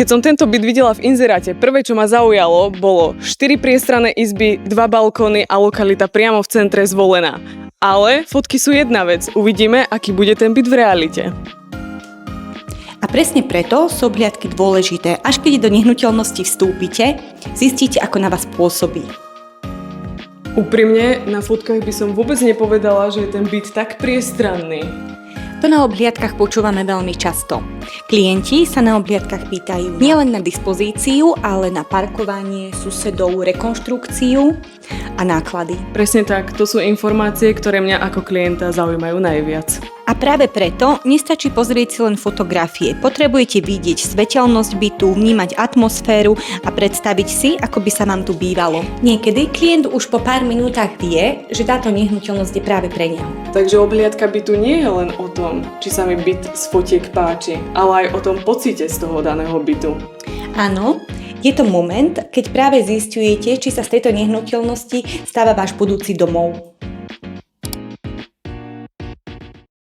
Keď som tento byt videla v inzeráte, prvé, čo ma zaujalo, bolo 4 priestranné izby, 2 balkóny a lokalita priamo v centre Zvolená. Ale fotky sú jedna vec, uvidíme, aký bude ten byt v realite. A presne preto sú obhliadky dôležité. Až keď do nehnuteľnosti vstúpite, zistíte, ako na vás pôsobí. Úprimne, na fotkách by som vôbec nepovedala, že je ten byt tak priestranný. To na obhliadkach počúvame veľmi často. Klienti sa na obhliadkach pýtajú nielen na dispozíciu, ale na parkovanie, susedov, rekonštrukciu a náklady. Presne tak, to sú informácie, ktoré mňa ako klienta zaujímajú najviac. A práve preto nestačí pozrieť si len fotografie. Potrebujete vidieť svetelnosť bytu, vnímať atmosféru a predstaviť si, ako by sa vám tu bývalo. Niekedy klient už po pár minútach vie, že táto nehnuteľnosť je práve pre neho. Takže obhliadka bytu nie je len o tom, či sa mi byt z fotiek páči, ale aj o tom pocite z toho daného bytu. Áno, je to moment, keď práve zisťujete, či sa z tejto nehnuteľnosti stáva váš budúci domov.